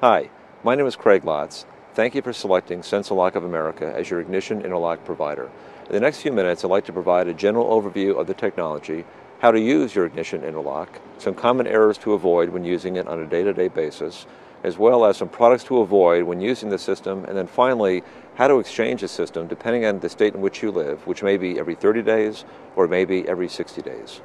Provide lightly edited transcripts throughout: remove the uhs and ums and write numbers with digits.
Hi, my name is Craig Lotz. Thank you for selecting Sens-O-Lock of America as your ignition interlock provider. In the next few minutes, I'd like to provide a general overview of the technology, how to use your ignition interlock, some common errors to avoid when using it on a day-to-day basis, as well as some products to avoid when using the system, and then finally, how to exchange the system depending on the state in which you live, which may be every 30 days or maybe every 60 days.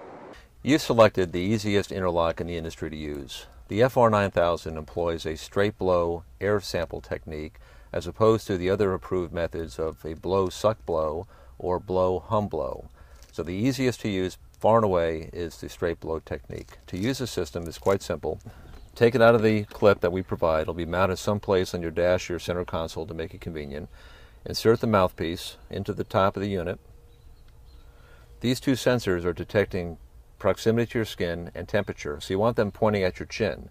You selected the easiest interlock in the industry to use. The FR9000 employs a straight blow air sample technique as opposed to the other approved methods of a blow suck blow or blow hum blow. So the easiest to use far and away is the straight blow technique. To use the system is quite simple. Take it out of the clip that we provide. It'll be mounted someplace on your dash or your center console to make it convenient. Insert the mouthpiece into the top of the unit. These two sensors are detecting proximity to your skin and temperature, so you want them pointing at your chin.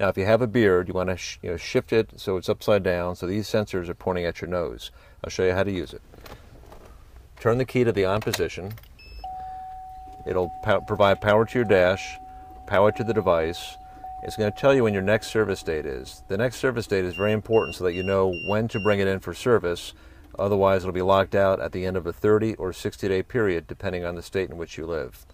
Now if you have a beard, you want to shift it so it's upside down, so these sensors are pointing at your nose. I'll show you how to use it. Turn the key to the on position. It'll provide power to your dash, power to the device. It's going to tell you when your next service date is. The next service date is very important so that you know when to bring it in for service. Otherwise it'll be locked out at the end of a 30 or 60-day period depending on the state in which you live.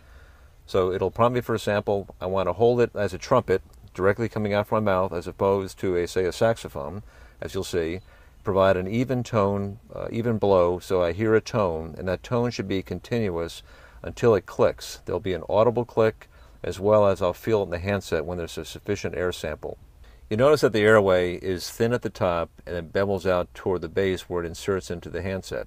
So it'll prompt me for a sample. I want to hold it as a trumpet directly coming out from my mouth as opposed to say a saxophone, as you'll see. Provide an even tone, even blow, so I hear a tone, and that tone should be continuous until it clicks. There'll be an audible click as well as I'll feel it in the handset when there's a sufficient air sample. You notice that the airway is thin at the top and it bevels out toward the base where it inserts into the handset.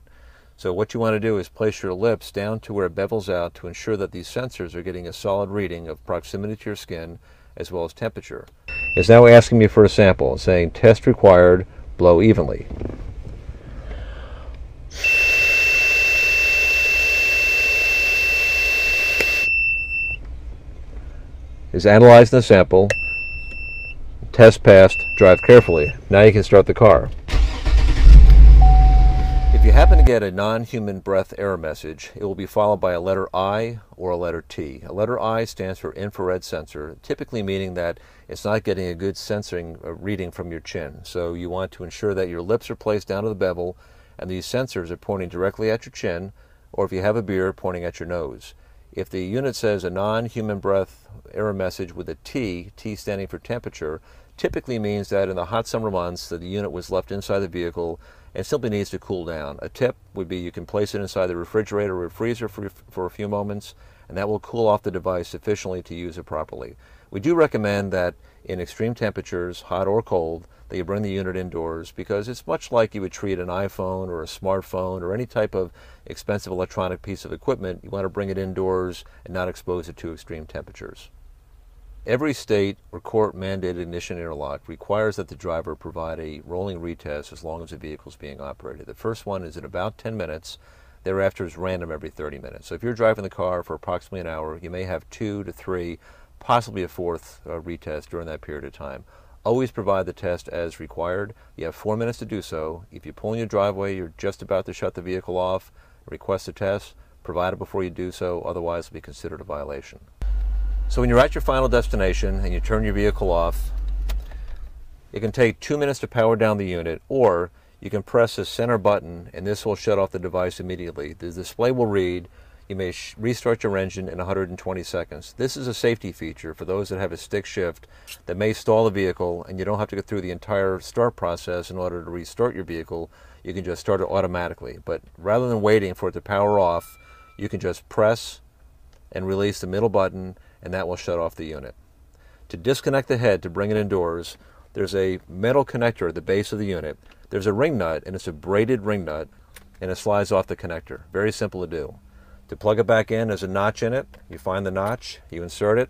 So what you want to do is place your lips down to where it bevels out to ensure that these sensors are getting a solid reading of proximity to your skin as well as temperature. It's now asking me for a sample, saying test required, blow evenly. It's analyzing the sample. Test passed, drive carefully. Now you can start the car. If you happen to get a non-human breath error message, it will be followed by a letter I or a letter T. A letter I stands for infrared sensor, typically meaning that it's not getting a good sensing reading from your chin. So you want to ensure that your lips are placed down to the bevel and these sensors are pointing directly at your chin, or if you have a beard, pointing at your nose. If the unit says a non-human breath error message with a T, T standing for temperature, typically means that in the hot summer months that the unit was left inside the vehicle and simply needs to cool down. A tip would be you can place it inside the refrigerator or freezer for a few moments, and that will cool off the device sufficiently to use it properly. We do recommend that in extreme temperatures, hot or cold, that you bring the unit indoors because it's much like you would treat an iPhone or a smartphone or any type of expensive electronic piece of equipment. You want to bring it indoors and not expose it to extreme temperatures. Every state or court-mandated ignition interlock requires that the driver provide a rolling retest as long as the vehicle is being operated. The first one is at about 10 minutes. Thereafter is random every 30 minutes. So if you're driving the car for approximately an hour, you may have 2 to 3, possibly a fourth retest during that period of time. Always provide the test as required. You have 4 minutes to do so. If you pull in your driveway, you're just about to shut the vehicle off, request a test, provide it before you do so, otherwise it will be considered a violation. So when you're at your final destination and you turn your vehicle off, it can take 2 minutes to power down the unit, or you can press the center button and this will shut off the device immediately. The display will read, you may restart your engine in 120 seconds. This is a safety feature for those that have a stick shift that may stall the vehicle and you don't have to go through the entire start process in order to restart your vehicle. You can just start it automatically. But rather than waiting for it to power off, you can just press and release the middle button and that will shut off the unit. To disconnect the head to bring it indoors, there's a metal connector at the base of the unit. There's a ring nut, and it's a braided ring nut, and it slides off the connector. Very simple to do. To plug it back in, there's a notch in it. You find the notch, you insert it,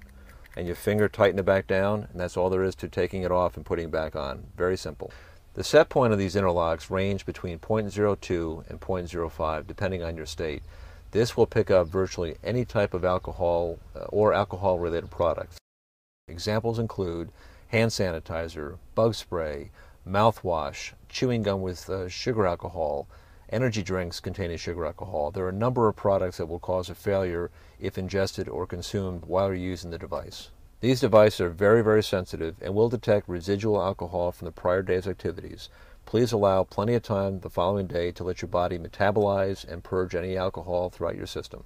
and your finger tighten it back down, and that's all there is to taking it off and putting it back on. Very simple. The set point of these interlocks range between 0.02 and 0.05, depending on your state. This will pick up virtually any type of alcohol or alcohol-related products. Examples include hand sanitizer, bug spray, mouthwash, chewing gum with sugar alcohol, energy drinks containing sugar alcohol. There are a number of products that will cause a failure if ingested or consumed while you're using the device. These devices are very, very sensitive and will detect residual alcohol from the prior day's activities. Please allow plenty of time the following day to let your body metabolize and purge any alcohol throughout your system.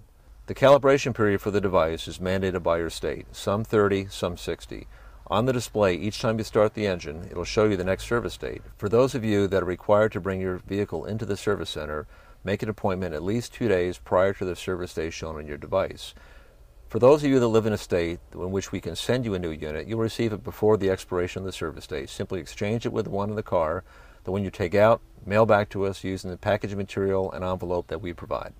The calibration period for the device is mandated by your state, some 30, some 60. On the display, each time you start the engine, it will show you the next service date. For those of you that are required to bring your vehicle into the service center, make an appointment at least 2 days prior to the service day shown on your device. For those of you that live in a state in which we can send you a new unit, you'll receive it before the expiration of the service date. Simply exchange it with the one in the car. The one you take out, mail back to us using the packaging material and envelope that we provide.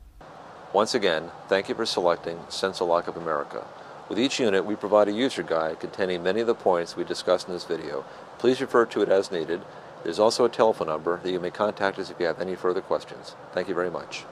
Once again, thank you for selecting Sens-O-Lock of America. With each unit, we provide a user guide containing many of the points we discussed in this video. Please refer to it as needed. There's also a telephone number that you may contact us if you have any further questions. Thank you very much.